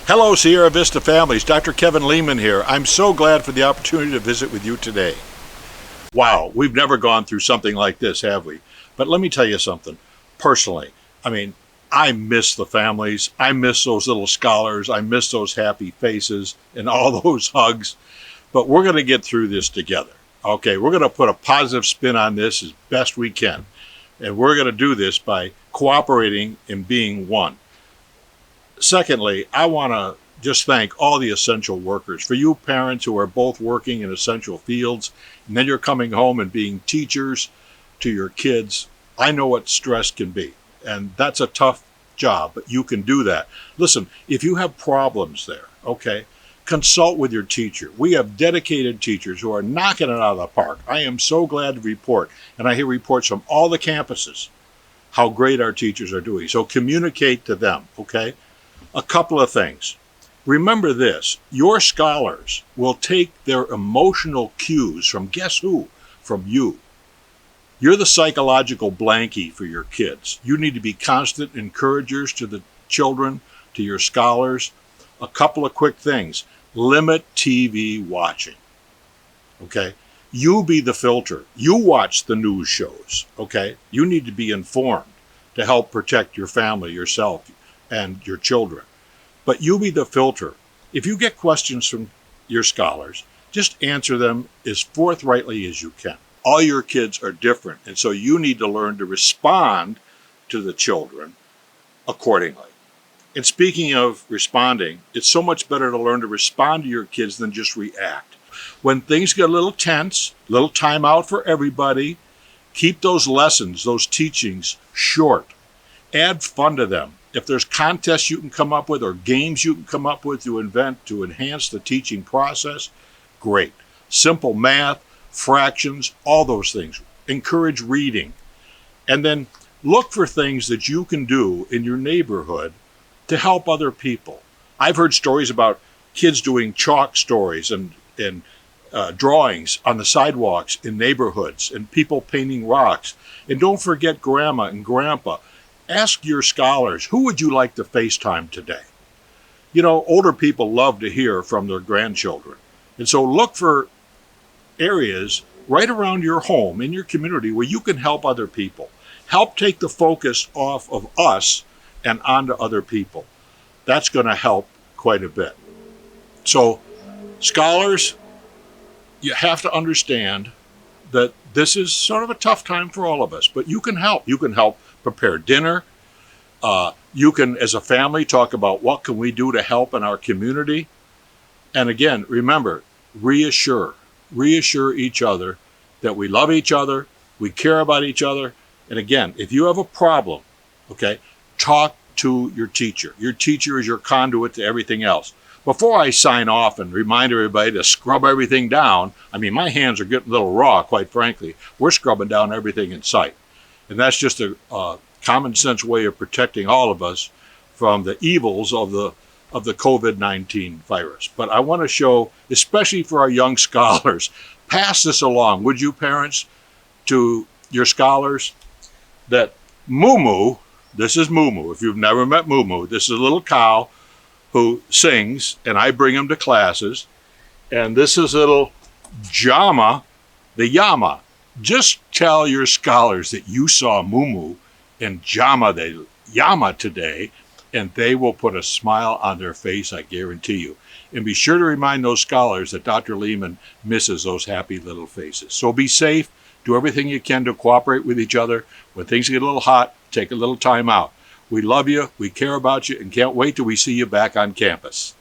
Hello, Sierra Vista families. Dr. Kevin Leman here. I'm so glad for the opportunity to visit with you today. Wow, we've never gone through something like this, have we? But let me tell you something. Personally, I miss the families. I miss those little scholars. I miss those happy faces and all those hugs. But we're going to get through this together. Okay, we're going to put a positive spin on this as best we can. And we're going to do this by cooperating and being one. Secondly, I want to just thank all the essential workers. For you parents who are both working in essential fields, and then you're coming home and being teachers to your kids, I know what stress can be. And that's a tough job, but you can do that. Listen, if you have problems there, okay, consult with your teacher. We have dedicated teachers who are knocking it out of the park. I am so glad to report, and I hear reports from all the campuses, how great our teachers are doing. So communicate to them, okay? A couple of things. Remember this, your scholars will take their emotional cues from guess who? From you. You're the psychological blankie for your kids. You need to be constant encouragers to the children, to your scholars. A couple of quick things. Limit TV watching. Okay? You be the filter. You watch the news shows. Okay? You need to be informed to help protect your family, yourself, and your children. But you be the filter. If you get questions from your scholars, just answer them as forthrightly as you can. All your kids are different, and so you need to learn to respond to the children accordingly. And speaking of responding, it's so much better to learn to respond to your kids than just react. When things get a little tense, little time out for everybody, keep those lessons, those teachings short. Add fun to them. If there's contests you can come up with or games you can come up with to invent to enhance the teaching process, great. Simple math, fractions, all those things. Encourage reading. And then look for things that you can do in your neighborhood to help other people. I've heard stories about kids doing chalk stories and drawings on the sidewalks in neighborhoods and people painting rocks. And don't forget grandma and grandpa. Ask your scholars, who would you like to FaceTime today? You know, older people love to hear from their grandchildren. And so look for areas right around your home, in your community, where you can help other people. Help take the focus off of us and onto other people. That's going to help quite a bit. So, scholars, you have to understand that this is sort of a tough time for all of us, but you can help. You can help prepare dinner. You can, as a family, talk about what can we do to help in our community. And again, remember, reassure each other that we love each other, we care about each other. And again, if you have a problem, okay, talk to your teacher. Your teacher is your conduit to everything else. Before I sign off and remind everybody to scrub everything down, my hands are getting a little raw, quite frankly. We're scrubbing down everything in sight. And that's just a common sense way of protecting all of us from the evils of the COVID-19 virus. But I want to show, especially for our young scholars, pass this along, would you, parents, to your scholars, that Moo, this is Moo. If you've never met Moo, this is a little cow who sings, and I bring him to classes. And this is little Jama, the Yama. Just tell your scholars that you saw Moo and Jama the Yama today, and they will put a smile on their face, I guarantee you. And be sure to remind those scholars that Dr. Leman misses those happy little faces. So be safe. Do everything you can to cooperate with each other. When things get a little hot, take a little time out. We love you, we care about you, and can't wait till we see you back on campus.